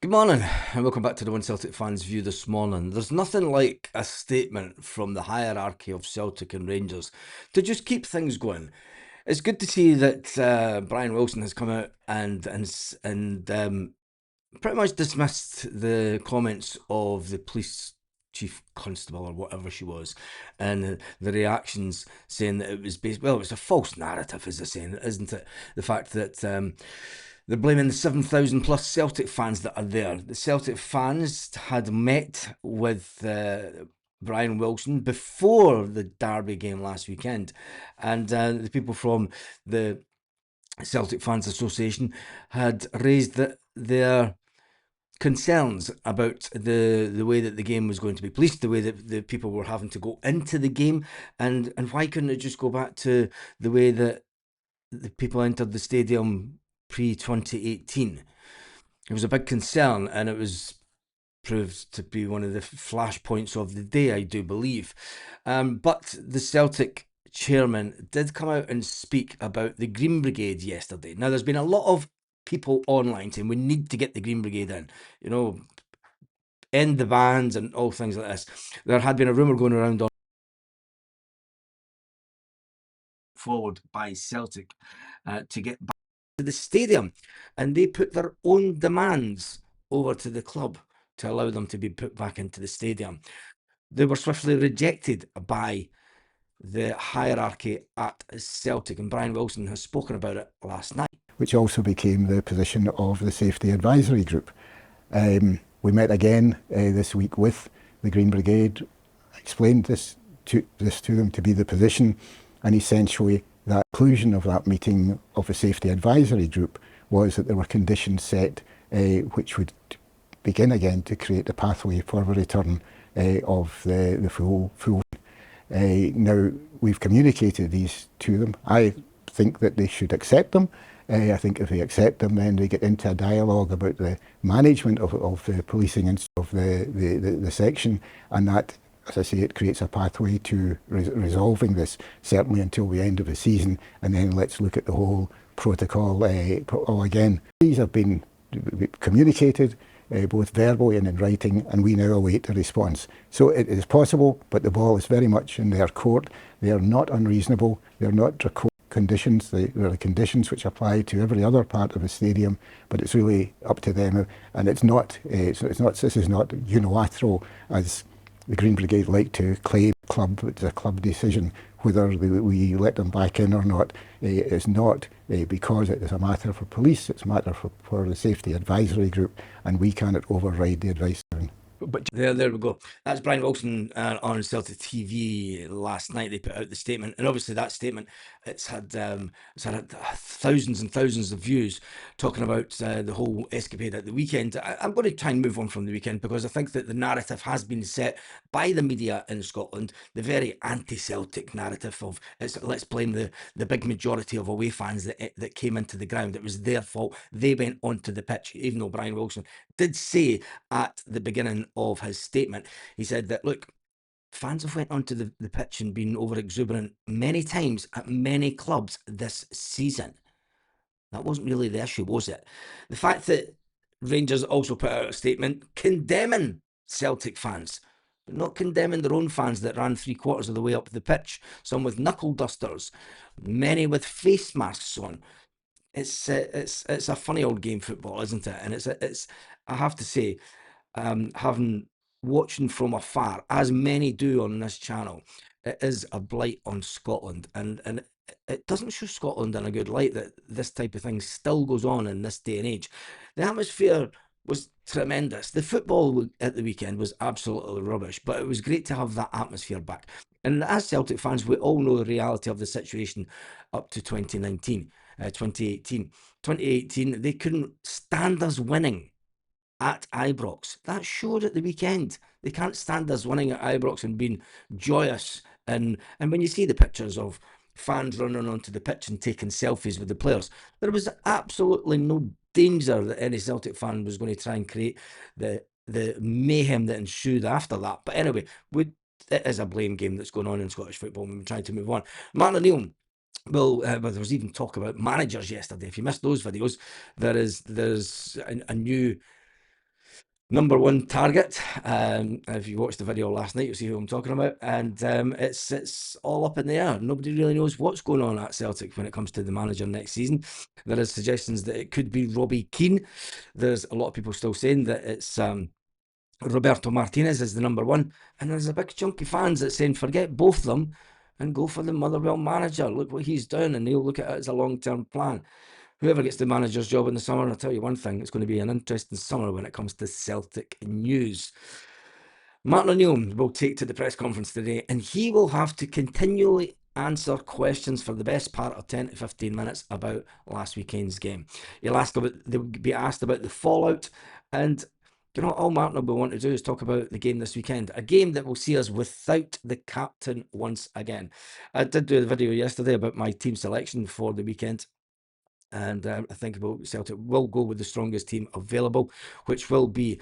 Good morning, and welcome back to the One Celtic Fans View this morning. There's nothing like a statement from the hierarchy of Celtic and Rangers to just keep things going. It's good to see that Brian Wilson has come out and pretty much dismissed the comments of the police chief constable or whatever she was, and the reactions saying that it was based. Well, it was a false narrative, as they're saying, isn't it? The fact that they're blaming the 7,000 plus Celtic fans that are there. The Celtic fans had met with Brian Wilson before the Derby game last weekend, and the people from the Celtic Fans Association had raised their concerns about the way that the game was going to be policed, the way that the people were having to go into the game, and why couldn't it just go back to the way that the people entered the stadium pre 2018? It was a big concern, and it was proved to be one of the flashpoints of the day, I do believe. But the Celtic chairman did come out and speak about the Green Brigade yesterday. Now, there's been a lot of people online saying we need to get the Green Brigade in, you know, end the bans and all things like this. There had been a rumour going around on forward by Celtic to get back to the stadium, and they put their own demands over to the club to allow them to be put back into the stadium. They were swiftly rejected by the hierarchy at Celtic, and Brian Wilson has spoken about it last night. Which also became the position of the Safety Advisory Group. We met again this week with the Green Brigade, explained this to them to be the position, and essentially that conclusion of that meeting of the Safety Advisory Group was that there were conditions set which would begin again to create a pathway for the return of the full. Now, we've communicated these to them. I think that they should accept them. I think if they accept them, then they get into a dialogue about the management of the policing and of the section, and that, as I say, it creates a pathway to resolving this, certainly until the end of the season, and then let's look at the whole protocol all again. These have been communicated, both verbally and in writing, and we now await a response. So it is possible, but the ball is very much in their court. They are not unreasonable. They're not draconian conditions. There are conditions which apply to every other part of the stadium, but it's really up to them. And it's not. This is not unilateral, as the Green Brigade like to claim. It's a club decision whether we let them back in or not. It's not because it is a matter for police. It's a matter for the Safety Advisory Group, and we cannot override the advice. But there we go. That's Brian Wilson on Celtic TV last night. They put out the statement, and obviously that statement it's had thousands and thousands of views talking about the whole escapade at the weekend. I'm going to try and move on from the weekend because I think that the narrative has been set by the media in Scotland, the very anti-Celtic narrative of let's blame the big majority of away fans that came into the ground. It was their fault. They went onto the pitch, even though Brian Wilson did say at the beginning of his statement, he said that, look, fans have went onto the pitch and been over exuberant many times at many clubs this season. That wasn't really the issue, was it? The fact that Rangers also put out a statement condemning Celtic fans, but not condemning their own fans that ran 3/4 of the way up the pitch, some with knuckle dusters, many with face masks on. It's a funny old game, football, isn't it? And it's I have to say, having watching from afar, as many do on this channel, it is a blight on Scotland, and it doesn't show Scotland in a good light that this type of thing still goes on in this day and age. The atmosphere was tremendous. The football at the weekend was absolutely rubbish, but it was great to have that atmosphere back. And as Celtic fans, we all know the reality of the situation up to 2019, 2018. 2018, they couldn't stand us winning at Ibrox. That showed at the weekend. They can't stand us winning at Ibrox and being joyous. And when you see the pictures of fans running onto the pitch and taking selfies with the players, there was absolutely no danger that any Celtic fan was going to try and create the mayhem that ensued after that. But anyway, it is a blame game that's going on in Scottish football. We're trying to move on. Martin O'Neill. Well, there was even talk about managers yesterday. If you missed those videos, there's a new number one target. If you watched the video last night, you'll see who I'm talking about. And it's all up in the air. Nobody really knows what's going on at Celtic when it comes to the manager next season. There is suggestions that it could be Robbie Keane. There's a lot of people still saying that it's Roberto Martinez is the number one. And there's a big chunk of fans that saying forget both of them and go for the Motherwell manager. Look what he's done, and they'll look at it as a long-term plan. Whoever gets the manager's job in the summer, I'll tell you one thing, it's going to be an interesting summer when it comes to Celtic news. Martin O'Neill will take to the press conference today, and he will have to continually answer questions for the best part of 10 to 15 minutes about last weekend's game. They'll be asked about the fallout, and all Martin will want to do is talk about the game this weekend, a game that will see us without the captain once again. I did do a video yesterday about my team selection for the weekend. And I think about Celtic will go with the strongest team available, which will be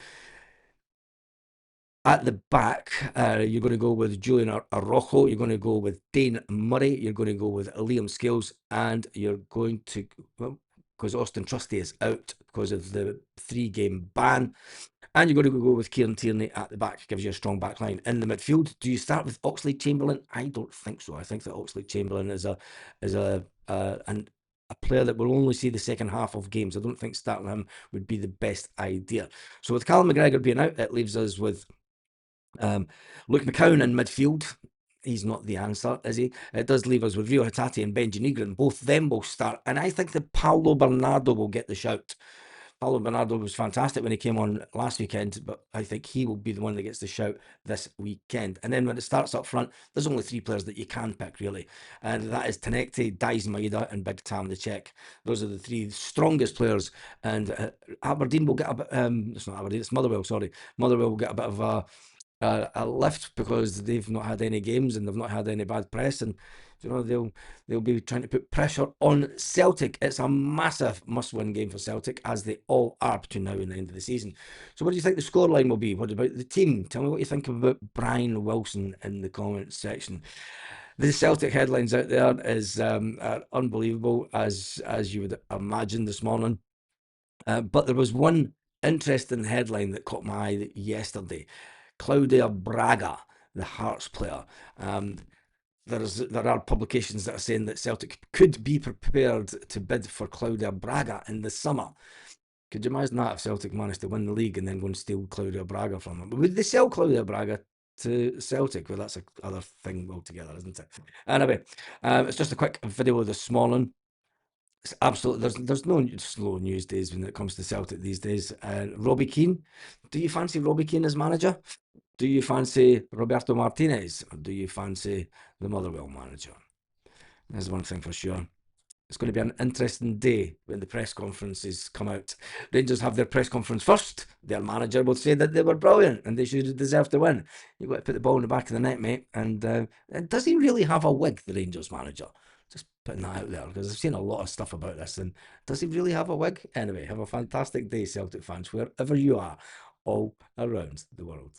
at the back. You're going to go with Julian Arrojo. You're going to go with Dane Murray. You're going to go with Liam Scales. And you're going to, well, because Austin Trusty is out because of the 3-game ban. And you're going to go with Kieran Tierney at the back. Gives you a strong back line. In the midfield, do you start with Oxlade-Chamberlain? I don't think so. I think that Oxlade-Chamberlain is a player that will only see the second half of games. I don't think starting him would be the best idea. So with Callum McGregor being out, it leaves us with Luke McCowan in midfield. He's not the answer, is he? It does leave us with Rio Hatate and Benji Negrin. Both of them will start. And I think that Paulo Bernardo will get the shout. Paulo Bernardo was fantastic when he came on last weekend, but I think he will be the one that gets the shout this weekend. And then when it starts up front, there's only 3 players that you can pick, really. And that is Tenekte, Daiz Maeda, and Big Tam the Czech. Those are the 3 strongest players. And Aberdeen will get a bit, it's not Aberdeen, it's Motherwell, sorry. Motherwell will get a bit of a lift because they've not had any games and they've not had any bad press, and they'll be trying to put pressure on Celtic. It's a massive must-win game for Celtic, as they all are between now and the end of the season. So what do you think the scoreline will be? What about the team? Tell me what you think about Brian Wilson in the comments section. The Celtic headlines out there are unbelievable, as you would imagine this morning. But there was one interesting headline that caught my eye yesterday. Claudia Braga, the Hearts player. There are publications that are saying that Celtic could be prepared to bid for Claudia Braga in the summer. Could you imagine that if Celtic managed to win the league and then go and steal Claudia Braga from them? But would they sell Claudia Braga to Celtic? Well, that's another thing altogether, isn't it? Anyway, it's just a quick video this morning. It's absolutely, there's no slow news days when it comes to Celtic these days. Robbie Keane, do you fancy Robbie Keane as manager? Do you fancy Roberto Martinez? Or do you fancy the Motherwell manager? There's one thing for sure. It's going to be an interesting day when the press conferences come out. Rangers have their press conference first. Their manager will say that they were brilliant and they should deserve to win. You've got to put the ball in the back of the net, mate. And does he really have a wig, the Rangers manager? Just putting that out there, because I've seen a lot of stuff about this. And does he really have a wig? Anyway, have a fantastic day, Celtic fans, wherever you are, all around the world.